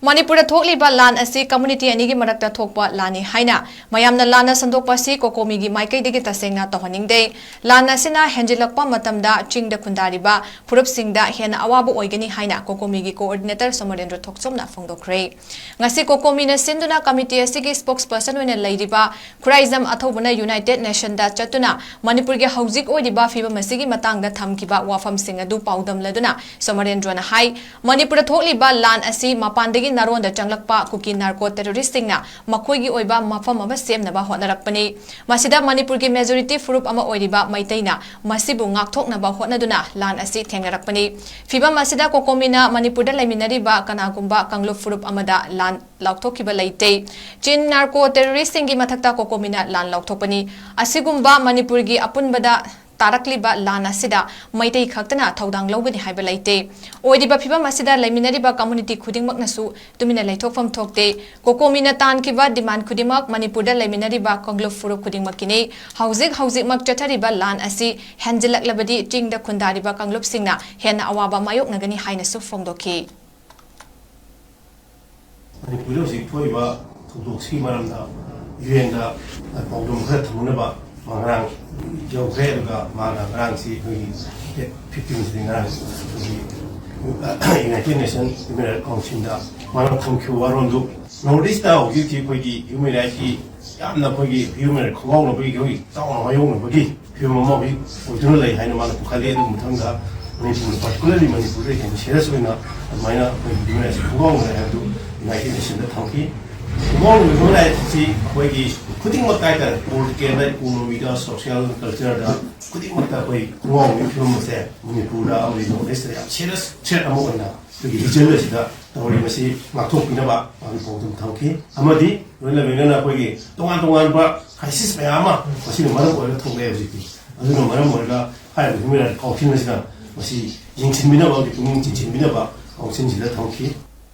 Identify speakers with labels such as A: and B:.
A: Manipur thokliba lan asi community anigi marakta thokpa lani haina mayamna lana sandokpa si kokomi gi maikai degi tasengna tohaningde lana sina henjilakpa matamda chingda khundariba phurup singda hena awabu oigani haina kokomi gi coordinator Somarendra Thokchomna phongdokre ngasi kokomi na sinduna committee asigi spokesperson oina leiriba khuraizam athobuna United Nation da chatuna Manipur gi hauzik oidiba fiba masigi matangda thamkiba wafam singa du paudam laduna Somarendra na hai Manipur thokliba lan asi mapandegi naronda changlakpa kuki narco terroristing na makoigi oiba mafam ama semnaba hotnarakpani masida Manipur gi majority furup ama oiriba maitaina masibu ngakthoknaba hotnaduna lan asi thengnarakpani fiba masida kokomina Manipur da laiminariba kanagumba kanglu furup amada lan laukthokkiba leite chin narco terroristing gi mathakta kokomina lan laukthokpani asigumba Manipur gi apunbada tarakliba lana sida maitai khaktana thodang logani haiba leite oidiba phiba masida laiminariba community khudingmaknasu tumina leithokfam thokte kokomina tankiba demand khudimak Manipur da laiminariba kanglo furup khudingmakini hauzik mak chathariba lan asi hanjilaklabadi chingda khundariba kanglop singna hena awaba mayok nagani haina su phongdoki
B: Manipur si thoiba thodok si maramda yuenda pawdom kha thamunaba mangrang jau khairga mangrang si hui 15 dingrang United Nation Human Council da manam thamkhu warondu notice da ogi khoigi human rights yamna khoigi human khawang no bi khoigi taw mayong no bi human mo bi odun lai haina man pukhale du muthanga Manipur particularly Manipur re hen serious oina maina human rights khawang no ha du United Nation da thamki khawang no human rights si khoigi khuding makai ta political economic social culture da khuding makai khoi khawang no film se Manipur da auri no esre serious threat amo oina ᱛᱩᱜᱤ ᱡᱮᱞᱮ ᱥᱤᱫᱟ ᱛᱟᱣᱨᱤ ᱢᱟᱥᱤ ᱢᱟᱠᱷᱚ ᱯᱤᱱᱟᱵᱟ ᱟᱢ ᱯᱚᱫᱩᱢ ᱛᱟᱣᱠᱤ ᱟᱢᱟᱫᱤ ᱨᱚᱭᱞᱟ ᱢᱮᱱᱟᱱᱟ ᱠᱚᱜᱤ ᱛᱚᱝᱟᱱ ᱵᱟ ᱠᱷᱟᱭᱥᱤᱥ ᱢᱮᱭᱟᱢᱟ ᱢᱟᱥᱤ ᱢᱟᱨᱟᱢ ᱚᱭᱞᱟ ᱛᱷᱚᱜᱞᱮ ᱡᱤᱠᱤ ᱟᱫᱩᱱ ᱢᱟᱨᱟᱢ ᱚᱭᱞᱟ ᱦᱟᱭ ᱦᱩᱢᱤᱨᱟ ᱠᱟᱣᱛᱤᱱ ᱢᱟᱥᱤᱫᱟ ᱢᱟᱥᱤ ᱡᱤᱝᱪᱤᱱ ᱵᱤᱱᱟᱵᱟ ᱫᱤ ᱠᱩᱢᱤᱝ ᱡᱤᱝᱪᱤᱱ ᱵᱤᱱᱟᱵᱟ ᱠᱟᱣᱛᱤᱱ ᱡᱤᱞᱟ ᱛᱟᱣᱠᱤ